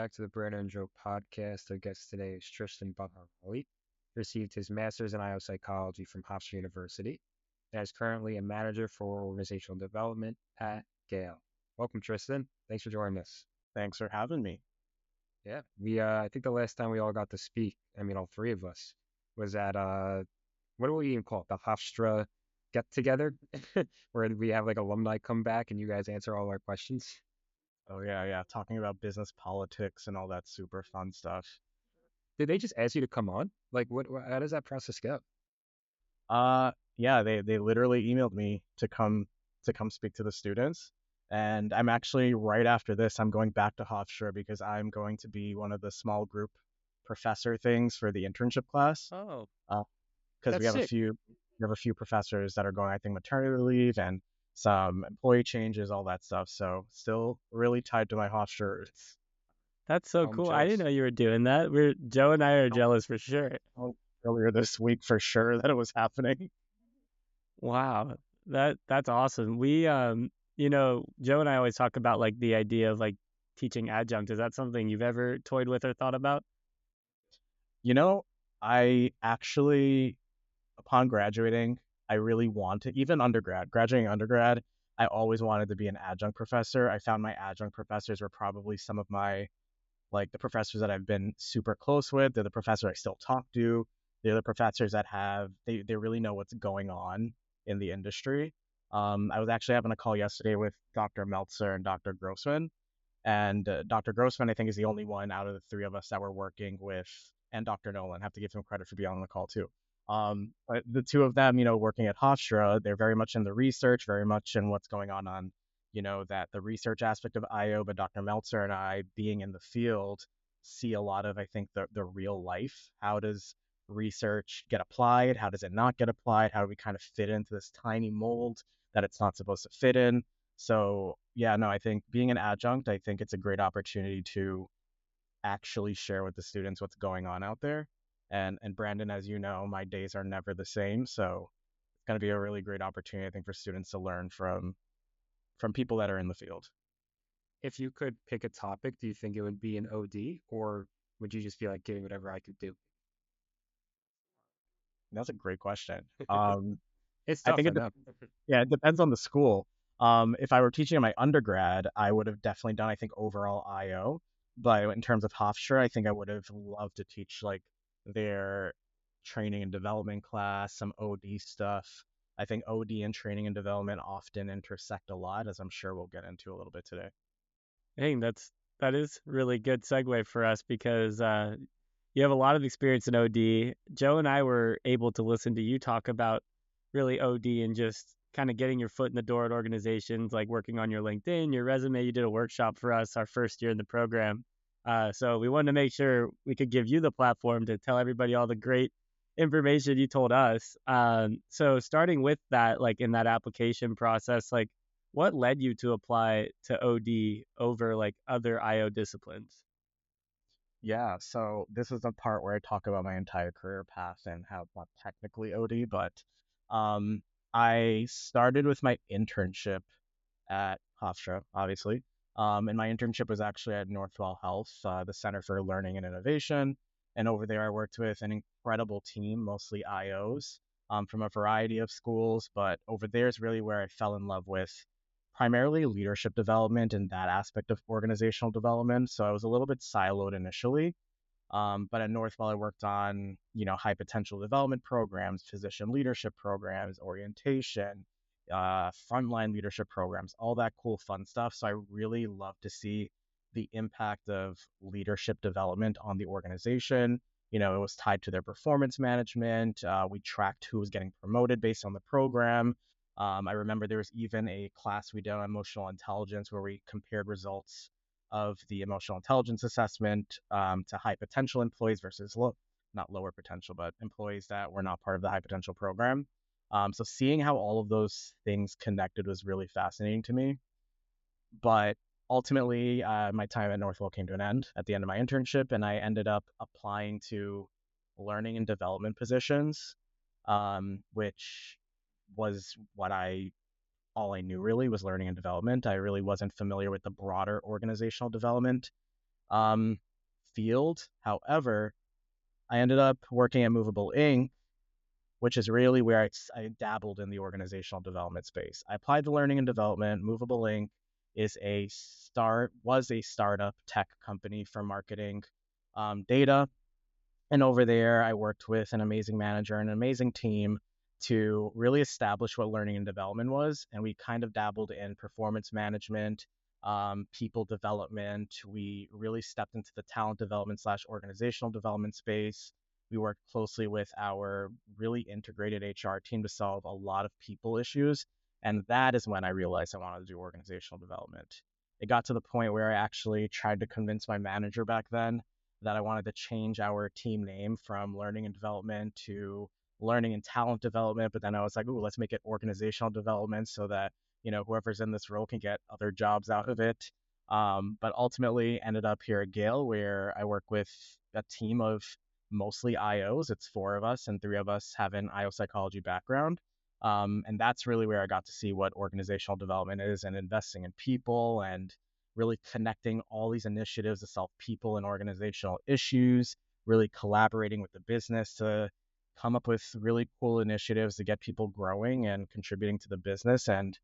back to the Brandon and Joe podcast. Our guest today is Tristan Baharally. Received his master's in IO psychology from Hofstra University and is currently a manager for organizational development at Gale. Welcome, Tristan. Thanks for joining us. Thanks for having me. Yeah, I think the last time we all got to speak, all three of us, was at what do we even call it? The Hofstra get together, where we have like alumni come back and you guys answer all our questions. Oh yeah. Talking about business politics and all that super fun stuff. Did they just ask you to come on? Like, how does that process go? Yeah, they literally emailed me to come speak to the students. And I'm actually right after this, I'm going back to Hofstra because I'm going to be one of the small group professor things for the internship class. Oh, Because that's sick. we have a few professors that are going, I think, maternity leave and some employee changes, all that stuff. So still really tied to my Hofstra roots. That's so I'm cool. I didn't jealous. know you were doing that. Joe and I are jealous for sure. Earlier this week for sure that it was happening. Wow. That's awesome. Joe and I always talk about like the idea of like teaching adjunct. Is that something you've ever toyed with or thought about? You know, I actually, upon graduating, I really wanted, even graduating undergrad, I always wanted to be an adjunct professor. I found my adjunct professors were probably some of my, like the professors that I've been super close with. They're the professors I still talk to. They're the professors that they really know what's going on in the industry. I was actually having a call yesterday with Dr. Meltzer and Dr. Grossman. And Dr. Grossman, I think, is the only one out of the three of us that we're working with, and Dr. Nolan. Have to give him credit for being on the call too. But the two of them, working at Hofstra, they're very much in the research, very much in what's going on, that the research aspect of IO. But Dr. Meltzer and I, being in the field, see a lot of, I think, the real life. How does research get applied? How does it not get applied? How do we kind of fit into this tiny mold that it's not supposed to fit in? So yeah, no, I think being an adjunct, I think it's a great opportunity to actually share with the students what's going on out there. And Brandon, as you know, my days are never the same, so it's going to be a really great opportunity, I think, for students to learn from people that are in the field. If you could pick a topic, do you think it would be an OD, or would you just be like, give me whatever I could do? That's a great question. It's I tough, think I know. yeah, it depends on the school. If I were teaching in my undergrad, I would have definitely done, I think, overall IO. But in terms of Hofstra, I think I would have loved to teach like their training and development class, some OD stuff. I think OD and training and development often intersect a lot, as I'm sure we'll get into a little bit today. Hey, that is really good segue for us because you have a lot of experience in OD. Joe and I were able to listen to you talk about really OD and just kind of getting your foot in the door at organizations, like working on your LinkedIn, your resume. You did a workshop for us our first year in the program. So we wanted to make sure we could give you the platform to tell everybody all the great information you told us. So starting with that, like in that application process, like what led you to apply to OD over like other IO disciplines? Yeah, so this is the part where I talk about my entire career path and how it's not technically OD, but um, I started with my internship at Hofstra, obviously. And my internship was actually at Northwell Health, the Center for Learning and Innovation. And over there, I worked with an incredible team, mostly IOs, from a variety of schools. But over there is really where I fell in love with primarily leadership development and that aspect of organizational development. So I was a little bit siloed initially. But at Northwell, I worked on, high potential development programs, physician leadership programs, orientation, frontline leadership programs, all that cool, fun stuff. So I really love to see the impact of leadership development on the organization. It was tied to their performance management. We tracked who was getting promoted based on the program. I remember there was even a class we did on emotional intelligence where we compared results of the emotional intelligence assessment to high potential employees versus not lower potential, but employees that were not part of the high potential program. So seeing how all of those things connected was really fascinating to me. But ultimately, my time at Northwell came to an end at the end of my internship, and I ended up applying to learning and development positions, which was what I all I knew really was learning and development. I really wasn't familiar with the broader organizational development um, field. However, I ended up working at Movable Inc., which is really where I dabbled in the organizational development space. I applied to learning and development. Movable Inc. Was a startup tech company for marketing data. And over there, I worked with an amazing manager and an amazing team to really establish what learning and development was. And we kind of dabbled in performance management, people development. We really stepped into the talent development / organizational development space. We worked closely with our really integrated HR team to solve a lot of people issues. And that is when I realized I wanted to do organizational development. It got to the point where I actually tried to convince my manager back then that I wanted to change our team name from learning and development to learning and talent development. But then I was like, ooh, let's make it organizational development so that, whoever's in this role can get other jobs out of it. But ultimately ended up here at Gale, where I work with a team of mostly IOs. It's 4 of us, and 3 of us have an IO psychology background. And that's really where I got to see what organizational development is and investing in people and really connecting all these initiatives to solve people and organizational issues, really collaborating with the business to come up with really cool initiatives to get people growing and contributing to the business and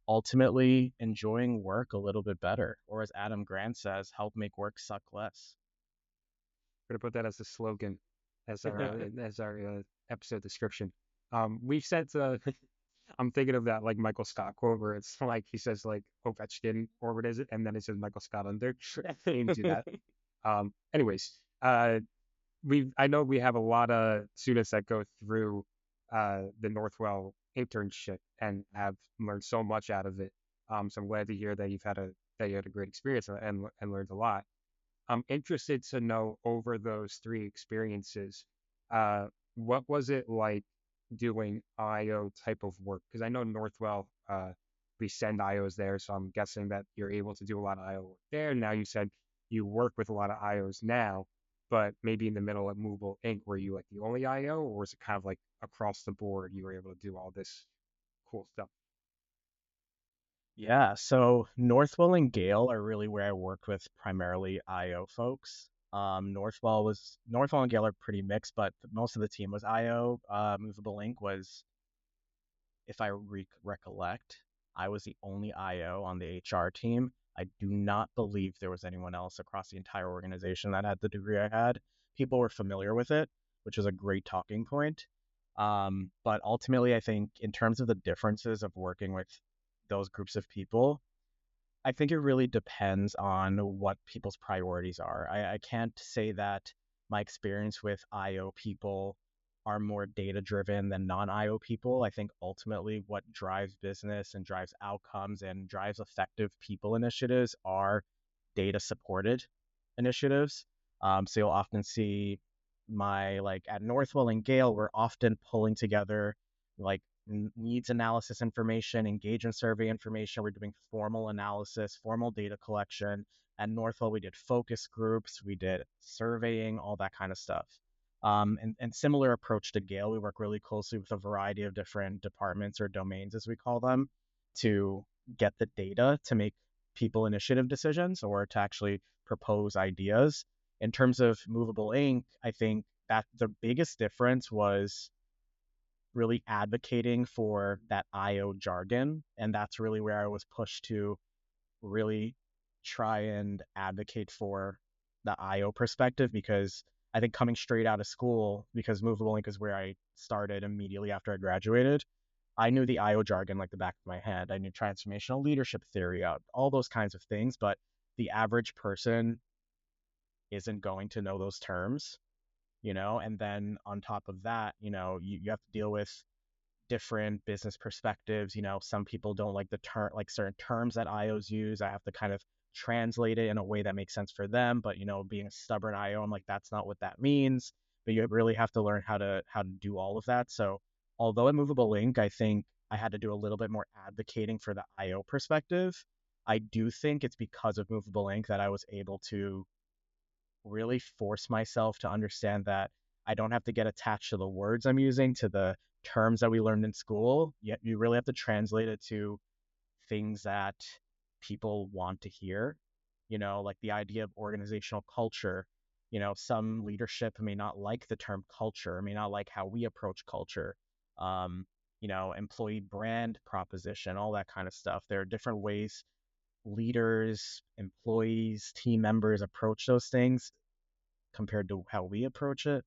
ultimately enjoying work a little bit better. Or as Adam Grant says, help make work suck less. We're gonna put that as the slogan, as our episode description. We've said I'm thinking of that like Michael Scott quote where it's like he says like Ovechkin or what is it, and then he says Michael Scott under. And do that. Anyways, I know we have a lot of students that go through the Northwell internship and have learned so much out of it. So I'm glad to hear that you had a great experience and learned a lot. I'm interested to know over those 3 experiences, uh, what was it like doing IO type of work? Because I know Northwell, we send IOs there, so I'm guessing that you're able to do a lot of IO work there. Now you said you work with a lot of IOs now, but maybe in the middle of Movable Inc., were you like the only IO, or was it kind of like across the board you were able to do all this cool stuff? Yeah, so Northwell and Gale are really where I worked with primarily IO folks. Northwell and Gale are pretty mixed, but most of the team was IO. Movable Inc. was, if I recollect, I was the only IO on the HR team. I do not believe there was anyone else across the entire organization that had the degree I had. People were familiar with it, which is a great talking point. But ultimately, I think in terms of the differences of working with those groups of people, I think it really depends on what people's priorities are. I can't say that my experience with IO people are more data driven than non IO people. I think ultimately what drives business and drives outcomes and drives effective people initiatives are data supported initiatives. So you'll often see like at Northwell and Gale, we're often pulling together like needs analysis information, engagement survey information. We're doing formal analysis, formal data collection. At Northwell, we did focus groups, we did surveying, all that kind of stuff. And similar approach to Gale, we work really closely with a variety of different departments or domains, as we call them, to get the data to make people initiative decisions or to actually propose ideas. In terms of Movable Inc., I think that the biggest difference was really advocating for that IO jargon. And that's really where I was pushed to really try and advocate for the IO perspective because I think coming straight out of school, because Movable Inc. is where I started immediately after I graduated, I knew the IO jargon like the back of my hand. I knew transformational leadership theory, all those kinds of things, but the average person isn't going to know those terms, and then on top of that, you have to deal with different business perspectives. Some people don't like like certain terms that IOs use. I have to kind of translate it in a way that makes sense for them. But being a stubborn IO, I'm like, that's not what that means. But you really have to learn how to do all of that. So although at Movable Inc., I think I had to do a little bit more advocating for the IO perspective. I do think it's because of Movable Inc. that I was able to really force myself to understand that I don't have to get attached to the words I'm using, to the terms that we learned in school. Yet you really have to translate it to things that people want to hear. like the idea of organizational culture. Some leadership may not like the term culture, may not like how we approach culture. Um, employee brand proposition, all that kind of stuff. There are different ways leaders, employees, team members approach those things compared to how we approach it.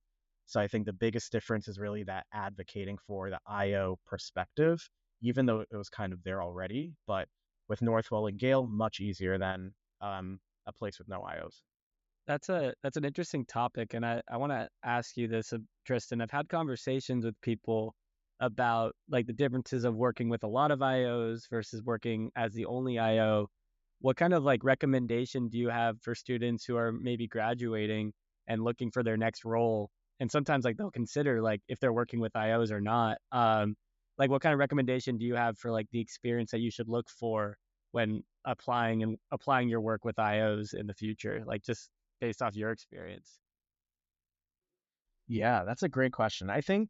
So I think the biggest difference is really that advocating for the IO perspective, even though it was kind of there already. But with Northwell and Gale, much easier than a place with no IOs. That's an interesting topic, and I want to ask you this, Tristan. I've had conversations with people about like the differences of working with a lot of IOs versus working as the only IO. What kind of like recommendation do you have for students who are maybe graduating and looking for their next role? And sometimes like they'll consider like if they're working with IOs or not. Like what kind of recommendation do you have for like the experience that you should look for when applying your work with IOs in the future? Like just based off your experience. Yeah, that's a great question. I think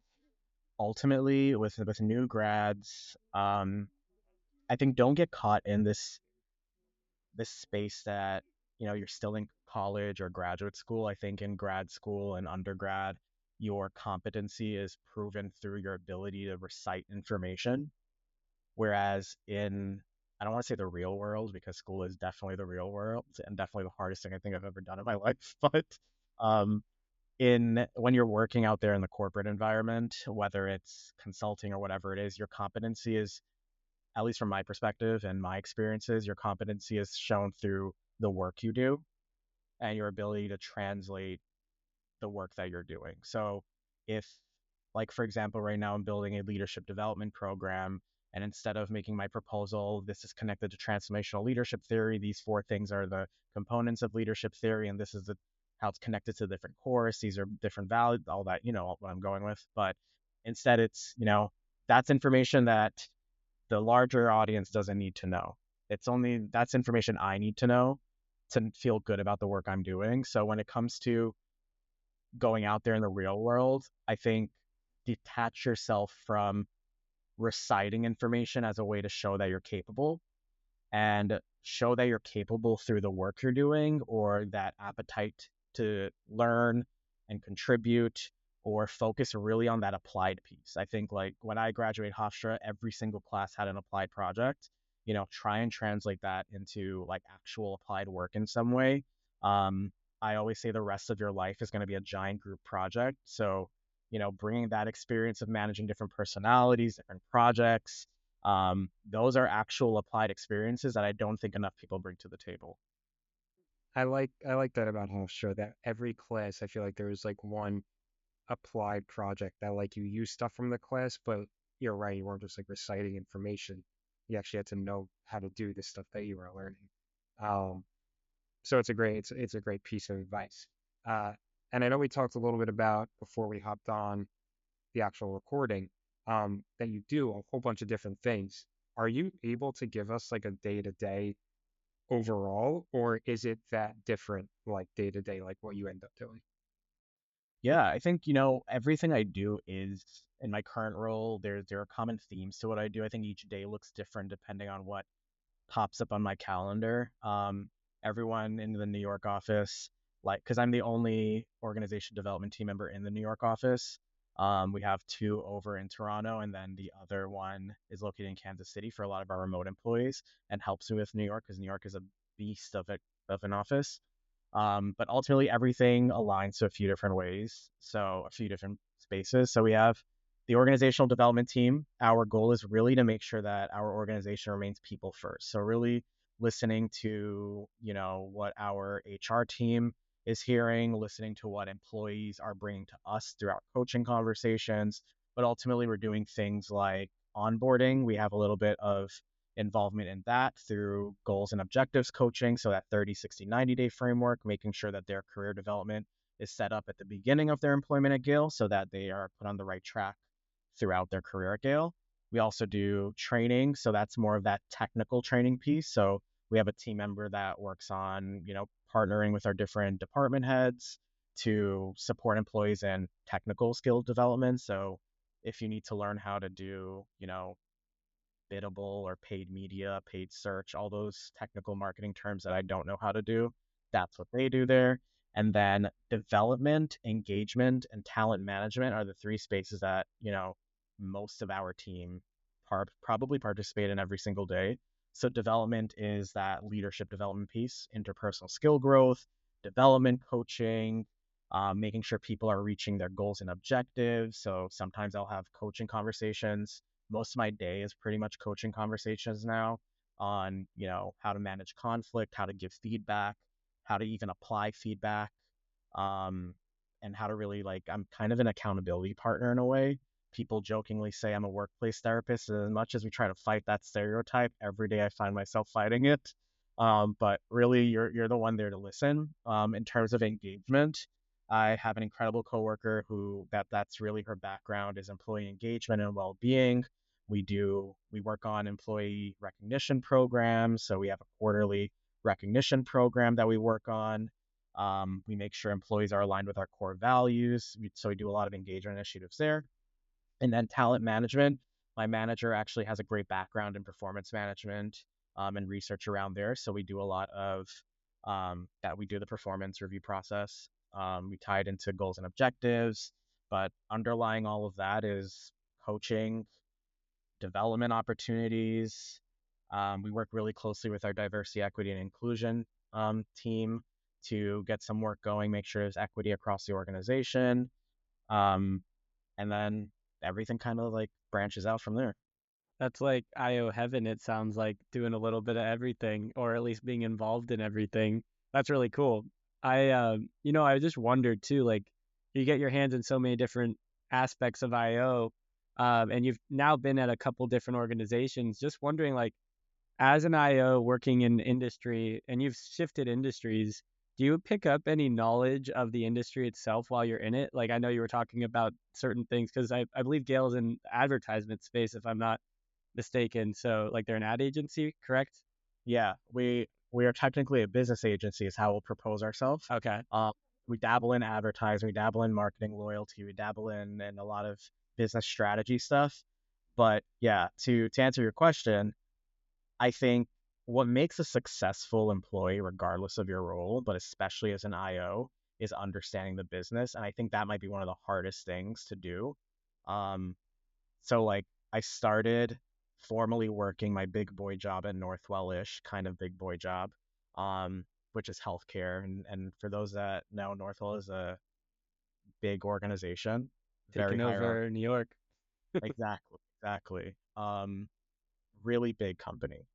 ultimately with new grads, I think don't get caught in this space that you're still in college or graduate school. I think in grad school and undergrad, your competency is proven through your ability to recite information. Whereas in, I don't want to say the real world because school is definitely the real world and definitely the hardest thing I think I've ever done in my life. But um, in when you're working out there in the corporate environment, whether it's consulting or whatever it is, your competency is, at least from my perspective and my experiences, your competency is shown through the work you do and your ability to translate the work that you're doing. So if, like, for example, right now I'm building a leadership development program, and instead of making my proposal, this is connected to transformational leadership theory, these four things are the components of leadership theory, and this is how it's connected to different course, these are different values, all that, what I'm going with. But instead it's, that's information that the larger audience doesn't need to know. That's information I need to know to feel good about the work I'm doing. So when it comes to going out there in the real world, I think detach yourself from reciting information as a way to show that you're capable and show that you're capable through the work you're doing or that appetite to learn and contribute or focus really on that applied piece. I think like when I graduate Hofstra, every single class had an applied project. Try and translate that into like actual applied work in some way. Um, I always say the rest of your life is going to be a giant group project. So, bringing that experience of managing different personalities, different projects, those are actual applied experiences that I don't think enough people bring to the table. I like that about Hofstra, that every class I feel like there was like one applied project that like you use stuff from the class, but you're right, you weren't just like reciting information. You actually had to know how to do the stuff that you were learning. Um, so it's a great piece of advice. Uh, and I know we talked a little bit about before we hopped on the actual recording, that you do a whole bunch of different things. Are you able to give us like a day to day overall, or is it that different, like day to day, like what you end up doing? Yeah, I think, everything I do is in my current role, there are common themes to what I do. I think each day looks different depending on what pops up on my calendar. Everyone in the New York office, like, because I'm the only organization development team member in the New York office. We have two over in Toronto, and then the other one is located in Kansas City for a lot of our remote employees and helps me with New York because New York is a beast of an office. But ultimately, everything aligns to a few different ways, so a few different spaces. So we have the organizational development team. Our goal is really to make sure that our organization remains people first. So really listening to, what our HR team is hearing, listening to what employees are bringing to us through our coaching conversations. But ultimately, we're doing things like onboarding. We have a little bit of involvement in that through goals and objectives coaching. So that 30, 60, 90-day framework, making sure that their career development is set up at the beginning of their employment at Gale so that they are put on the right track throughout their career at Gale. We also do training. So that's more of that technical training piece. So we have a team member that works on, partnering with our different department heads to support employees in technical skill development. So if you need to learn how to do, biddable or paid media, paid search, all those technical marketing terms that I don't know how to do. That's what they do there. And then development, engagement, and talent management are the three spaces that, most of our team probably participate in every single day. So development is that leadership development piece, interpersonal skill growth, development coaching, making sure people are reaching their goals and objectives. So sometimes I'll have coaching conversations. Most of my day is pretty much coaching conversations now on, how to manage conflict, how to give feedback, how to even apply feedback, um, and how to really I'm kind of an accountability partner in a way. People jokingly say I'm a workplace therapist. As much as we try to fight that stereotype, every day I find myself fighting it. But really, you're the one there to listen. In terms of engagement, I have an incredible coworker who that's really her background is employee engagement and well-being. We work on employee recognition programs, so we have a quarterly recognition program that we work on. We make sure employees are aligned with our core values, so we do a lot of engagement initiatives there. And then talent management. My manager actually has a great background in performance management and research around there. So we do a lot of that. We do the performance review process. We tie it into goals and objectives. But underlying all of that is coaching, development opportunities. We work really closely with our diversity, equity, and inclusion team to get some work going, make sure there's equity across the organization. Um, and then everything kind of branches out from there. That's like IO heaven, it sounds like, doing a little bit of everything, or at least being involved in everything. That's really cool. I just wondered too, like, you get your hands in so many different aspects of IO, and you've now been at a couple different organizations. Just wondering, like, as an IO working in industry, and you've shifted industries, do you pick up any knowledge of the industry itself while you're in it? Like, I know you were talking about certain things because I believe Gale's in advertisement space, if I'm not mistaken. So, like, they're an ad agency, correct? Yeah, we are technically a business agency is how we'll propose ourselves. Okay. We dabble in advertising, we dabble in marketing loyalty, we dabble in a lot of business strategy stuff. But yeah, to answer your question, I think what makes a successful employee, regardless of your role, but especially as an IO, is understanding the business. And I think that might be one of the hardest things to do. Um, so I started formally working my big boy job at Northwell-ish, kind of big boy job, which is healthcare. And for those that know, Northwell is a big organization, very Taking hierarchical. over New York. Exactly. Really big company.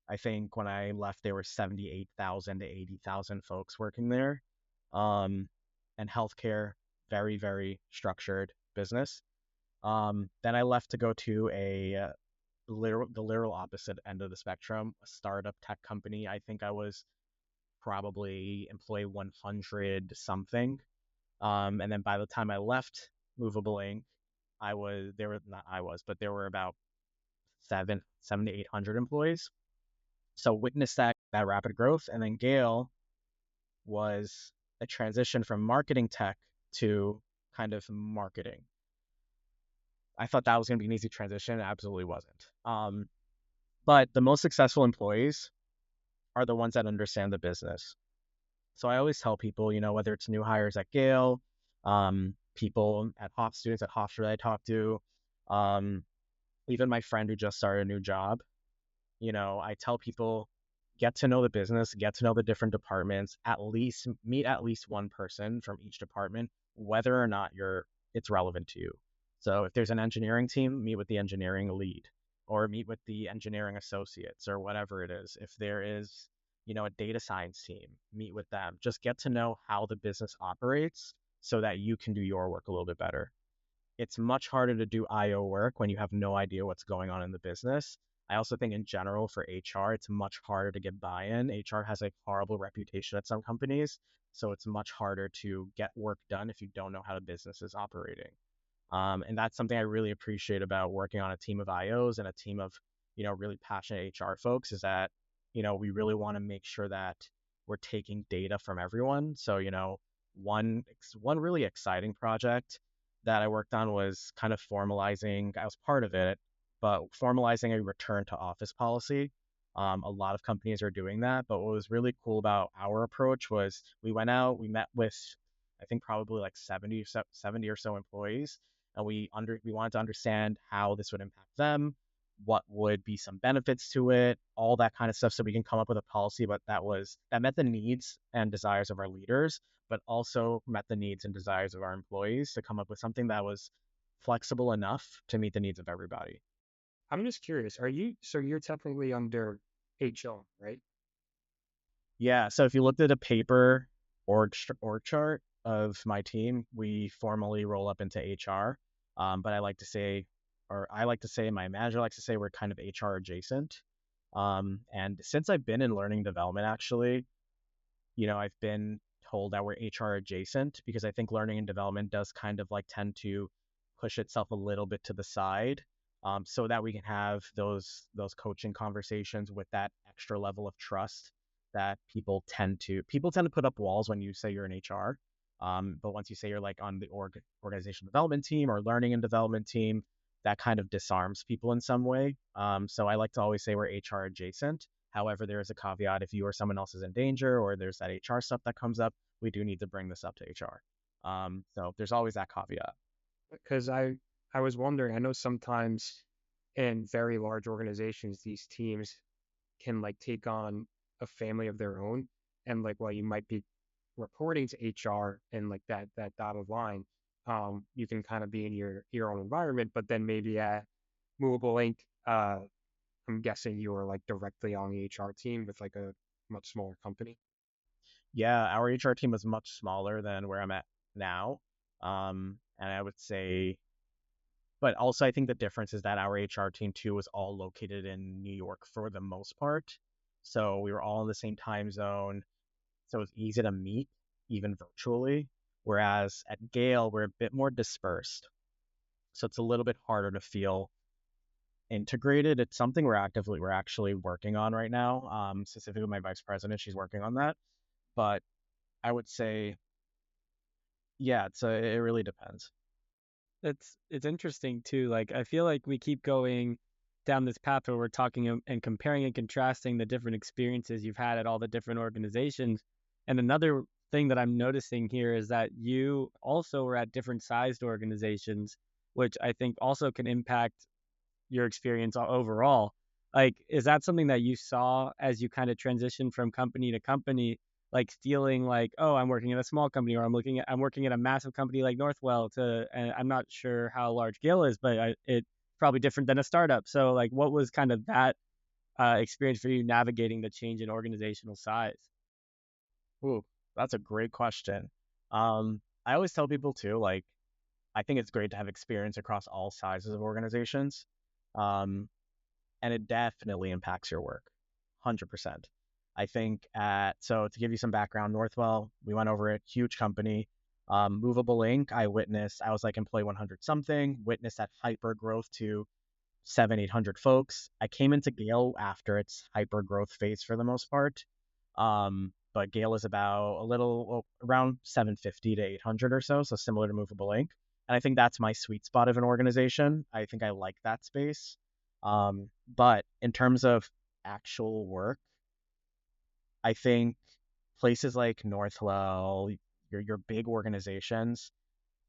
I think when I left, there were 78,000 to 80,000 folks working there. And healthcare, very, very structured business. Then I left to go to the literal opposite end of the spectrum, a startup tech company. I think I was probably employee 100 something. And then by the time I left Movable Inc, but there were about seven to 800 employees. So witnessed that rapid growth. And then Gale was a transition from marketing tech to kind of marketing. I thought that was going to be an easy transition. It absolutely wasn't. But the most successful employees are the ones that understand the business. So I always tell people, whether it's new hires at Gale, people students at Hofstra that I talk to, even my friend who just started a new job, I tell people, get to know the business, get to know the different departments, at least meet at least one person from each department, whether or not it's relevant to you. So if there's an engineering team, meet with the engineering lead or meet with the engineering associates or whatever it is. If there is, a data science team, meet with them. Just get to know how the business operates so that you can do your work a little bit better. It's much harder to do IO work when you have no idea what's going on in the business. I also think in general for HR, it's much harder to get buy-in. HR has a horrible reputation at some companies, so it's much harder to get work done if you don't know how the business is operating. And that's something I really appreciate about working on a team of IOs and a team of, really passionate HR folks is that, we really want to make sure that we're taking data from everyone. So, one really exciting project that I worked on was kind of formalizing, I was part of it, but formalizing a return to office policy. A lot of companies are doing that, but what was really cool about our approach was we went out, we met with, I think probably like 70 or so employees, and we wanted to understand how this would impact them, what would be some benefits to it, all that kind of stuff, so we can come up with a policy, but that met the needs and desires of our leaders, but also met the needs and desires of our employees to come up with something that was flexible enough to meet the needs of everybody. I'm just curious, so you're technically under HR, right? Yeah, so if you looked at a paper org chart of my team, we formally roll up into HR. But I like to say, my manager likes to say we're kind of HR adjacent. And since I've been in learning development, actually, I've been told that we're HR adjacent because I think learning and development does kind of like tend to push itself a little bit to the side, so that we can have those coaching conversations with that extra level of trust that people tend to put up walls when you say you're in HR. But once you say you're like on the organizational development team or learning and development team, that kind of disarms people in some way. So I like to always say we're HR adjacent. However, there is a caveat: if you or someone else is in danger or there's that HR stuff that comes up, we do need to bring this up to HR. So there's always that caveat. Because I was wondering, I know sometimes in very large organizations, these teams can like take on a family of their own, and like while you might be reporting to HR and like that dotted line, you can kind of be in your own environment, but then maybe at Movable Inc, I'm guessing you are like directly on the HR team with like a much smaller company. Yeah, our HR team is much smaller than where I'm at now. And I would say, but also I think the difference is that our HR team too was all located in New York for the most part. So we were all in the same time zone. So it's easy to meet even virtually. Whereas at Gale, we're a bit more dispersed. So it's a little bit harder to feel integrated. It's something we're actually working on right now. Specifically my vice president, she's working on that. But I would say, yeah, it really depends. It's interesting too. Like I feel like we keep going down this path where we're talking and comparing and contrasting the different experiences you've had at all the different organizations. And another thing that I'm noticing here is that you also were at different sized organizations, which I think also can impact your experience overall. Like, is that something that you saw as you kind of transition from company to company, like feeling like, oh, I'm working at a small company, or I'm working at a massive company like Northwell and I'm not sure how large Gale is, but it's probably different than a startup. So like, what was kind of that experience for you navigating the change in organizational size? Ooh, that's a great question. I always tell people too, like, I think it's great to have experience across all sizes of organizations. Um, and it definitely impacts your work, 100%. I think so to give you some background, Northwell, we went over it, huge company. Movable Inc, I was like employee 100 something, witnessed that hyper growth to 800 folks. I came into Gale after its hyper growth phase for the most part. But Gale is about around 750 to 800 or so, so similar to Movable Inc. And I think that's my sweet spot of an organization. I think I like that space. But in terms of actual work, I think places like Northwell, your big organizations,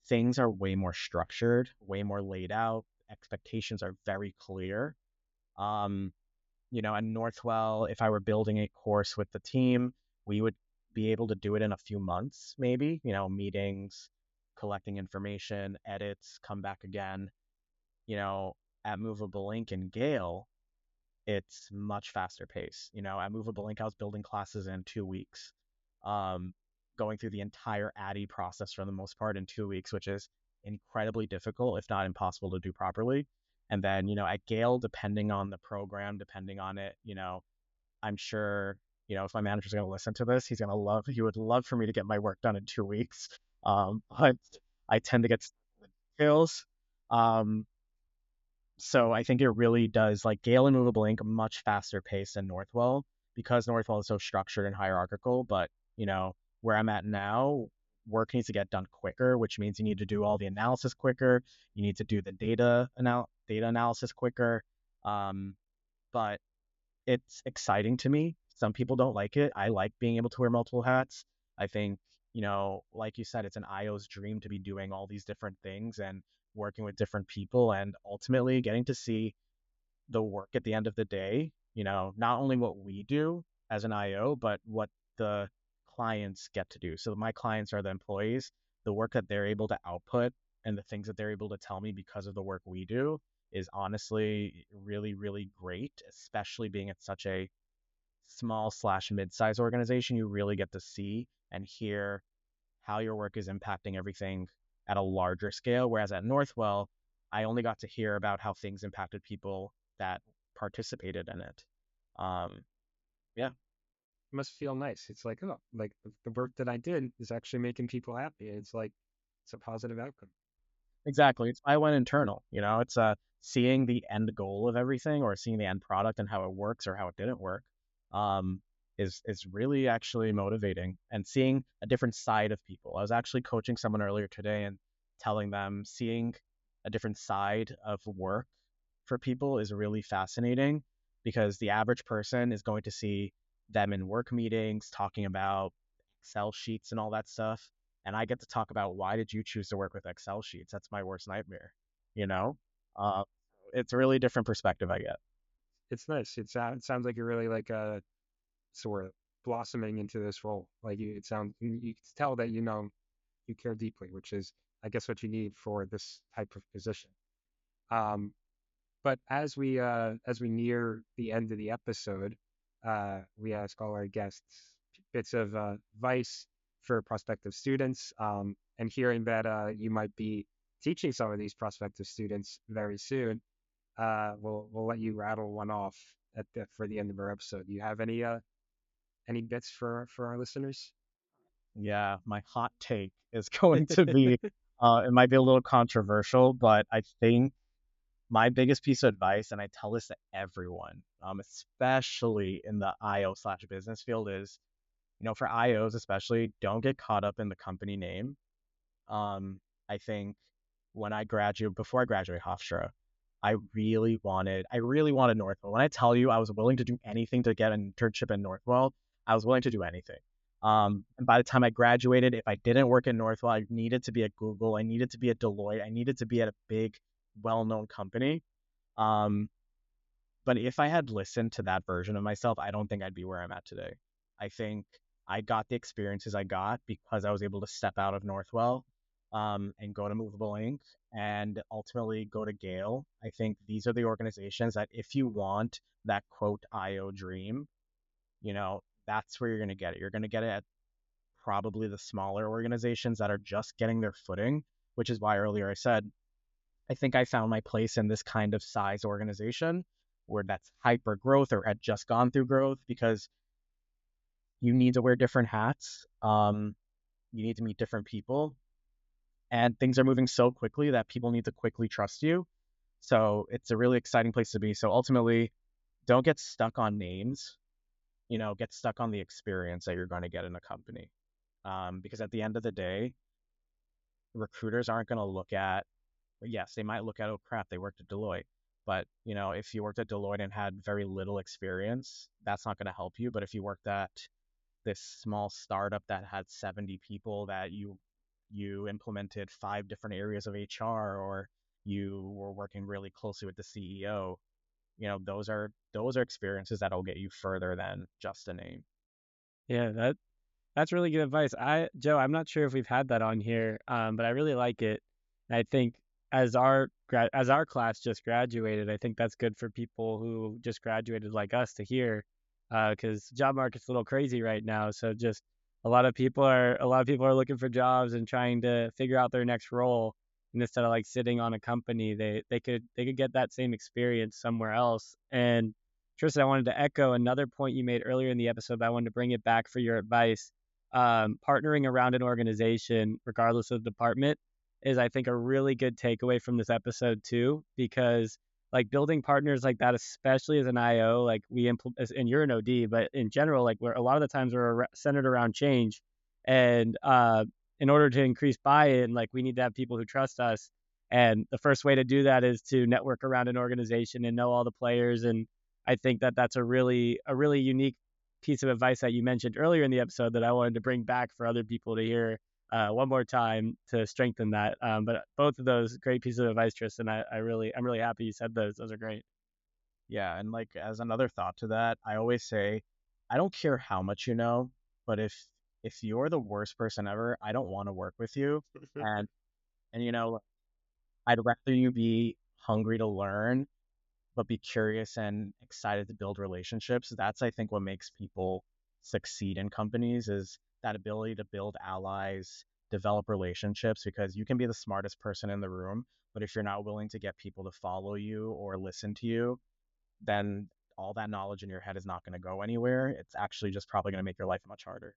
things are way more structured, way more laid out. Expectations are very clear. Um, at Northwell, if I were building a course with the team, we would be able to do it in a few months, maybe, meetings, collecting information, edits, come back again. You know, at Movable Inc and Gale, it's much faster pace. At Movable Inc, I was building classes in 2 weeks, um, going through the entire ADDIE process for the most part in 2 weeks, which is incredibly difficult, if not impossible to do properly. And then, at Gale, depending on the program, depending on it, I'm sure, if my manager's going to listen to this, he would love for me to get my work done in 2 weeks. But I tend to get skills. Um, so I think it really does, like Gale and Movable Inc, much faster pace than Northwell because Northwell is so structured and hierarchical. But, where I'm at now, work needs to get done quicker, which means you need to do all the analysis quicker. You need to do the data analysis quicker. Um, but it's exciting to me. Some people don't like it. I like being able to wear multiple hats. I think, like you said, it's an IO's dream to be doing all these different things and working with different people and ultimately getting to see the work at the end of the day, not only what we do as an IO, but what the clients get to do. So my clients are the employees, the work that they're able to output and the things that they're able to tell me because of the work we do is honestly really, really great, especially being at such a small slash mid-size organization. You really get to see and hear how your work is impacting everything at a larger scale. Whereas at Northwell, I only got to hear about how things impacted people that participated in it. Um, yeah, It must feel nice. It's like, oh, like the work that I did is actually making people happy. It's like it's a positive outcome. exactly. It's I went internal. It's seeing the end goal of everything or seeing the end product and how it works or how it didn't work. Um, is really actually motivating and seeing a different side of people. I was actually coaching someone earlier today and telling them seeing a different side of work for people is really fascinating because the average person is going to see them in work meetings talking about Excel sheets and all that stuff. And I get to talk about why did you choose to work with Excel sheets? That's my worst nightmare, you know? Uh, it's a really different perspective I get. It's nice. It sounds like you're really like sort of blossoming into this role. Like you can tell that you care deeply, which is I guess what you need for this type of position. Um, but as we near the end of the episode, we ask all our guests bits of advice for prospective students. And hearing that you might be teaching some of these prospective students very soon, we'll let you rattle one off for the end of our episode. Do you have any bits for our listeners? Yeah, my hot take is going to be it might be a little controversial, but I think my biggest piece of advice, and I tell this to everyone, especially in the IO slash business field, is, for IOs especially, don't get caught up in the company name. I think before I graduated Hofstra, I really wanted Northwell. When I tell you I was willing to do anything to get an internship in Northwell, I was willing to do anything. And by the time I graduated, if I didn't work at Northwell, I needed to be at Google, I needed to be at Deloitte, I needed to be at a big, well-known company. Um, but if I had listened to that version of myself, I don't think I'd be where I'm at today. I think I got the experiences I got because I was able to step out of Northwell and go to Movable Inc. and ultimately go to Gale. I think these are the organizations that if you want that quote IO dream, that's where you're going to get it. You're going to get it at probably the smaller organizations that are just getting their footing, which is why earlier I said I think I found my place in this kind of size organization where that's hyper growth or had just gone through growth because you need to wear different hats. You need to meet different people, and things are moving so quickly that people need to quickly trust you. So it's a really exciting place to be. So ultimately, don't get stuck on names. Get stuck on the experience that you're going to get in a company. Because at the end of the day, recruiters aren't going to look at yes, they might look at, oh crap, they worked at Deloitte. But, if you worked at Deloitte and had very little experience, that's not going to help you. But if you worked at this small startup that had 70 people that you implemented 5 different areas of HR or you were working really closely with the CEO, those are experiences that'll get you further than just a name. Yeah, that's really good advice. Joe, I'm not sure if we've had that on here, but I really like it. And I think as our class just graduated, I think that's good for people who just graduated like us to hear, because job market's a little crazy right now. So just a lot of people are looking for jobs and trying to figure out their next role. And instead of like sitting on a company, they could get that same experience somewhere else. And Tristan, I wanted to echo another point you made earlier in the episode, but I wanted to bring it back for your advice. Partnering around an organization, regardless of department, is I think a really good takeaway from this episode too, because like building partners like that, especially as an IO, like we implement, and you're an OD, but in general, like we're a lot of the times we're centered around change, and in order to increase buy-in, like we need to have people who trust us. And the first way to do that is to network around an organization and know all the players. And I think that that's a really unique piece of advice that you mentioned earlier in the episode that I wanted to bring back for other people to hear one more time to strengthen that. But both of those great pieces of advice, Tristan. I'm really happy you said those. Those are great. Yeah, and like as another thought to that, I always say, I don't care how much you know, but if you're the worst person ever, I don't want to work with you. And I'd rather you be hungry to learn, but be curious and excited to build relationships. That's I think what makes people succeed in companies is that ability to build allies, develop relationships, because you can be the smartest person in the room, but if you're not willing to get people to follow you or listen to you, then all that knowledge in your head is not going to go anywhere. It's actually just probably going to make your life much harder.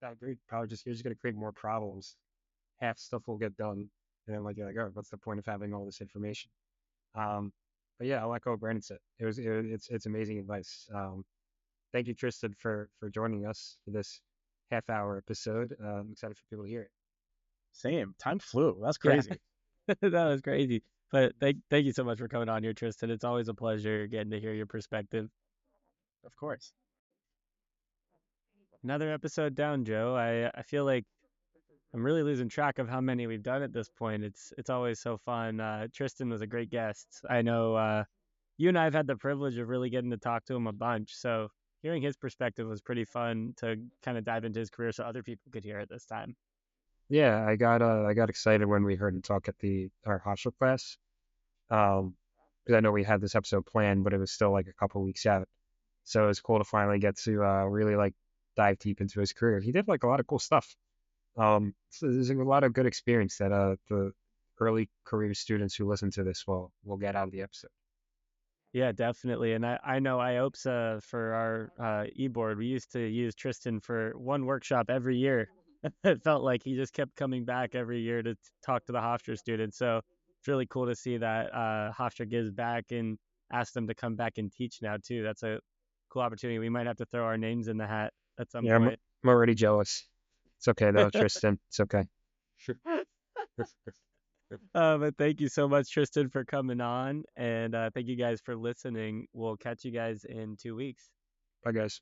I agree. Probably just you're just gonna create more problems. Half stuff will get done, and then like you're like, oh, what's the point of having all this information? Um, but yeah, I like what Brandon said. It's amazing advice. Thank you, Tristan, for joining us for this half-hour episode. I'm excited for people to hear it. Same. Time flew. That's Yeah, crazy. that was crazy. But thank you so much for coming on here, Tristan. It's always a pleasure getting to hear your perspective. Of course. Another episode down, Joe. I feel like I'm really losing track of how many we've done at this point. It's always so fun. Tristan was a great guest. I know you and I have had the privilege of really getting to talk to him a bunch. So hearing his perspective was pretty fun to kind of dive into his career so other people could hear it this time. Yeah, I got excited when we heard him talk at the our Hofstra class. Because I know we had this episode planned, but it was still like a couple weeks out. So it was cool to finally get to really like dive deep into his career. He did like a lot of cool stuff. So there's a lot of good experience that the early career students who listen to this will get out of the episode. Yeah, definitely. And I know IOPSA for our e-board, we used to use Tristan for one workshop every year. It felt like he just kept coming back every year to talk to the Hofstra students. So it's really cool to see that Hofstra gives back and asks them to come back and teach now too. That's a cool opportunity. We might have to throw our names in the hat at some Yeah, point. I'm already jealous. It's okay though, Tristan. It's okay. But thank you so much, Tristan, for coming on. And thank you guys for listening. We'll catch you guys in 2 weeks. Bye, guys.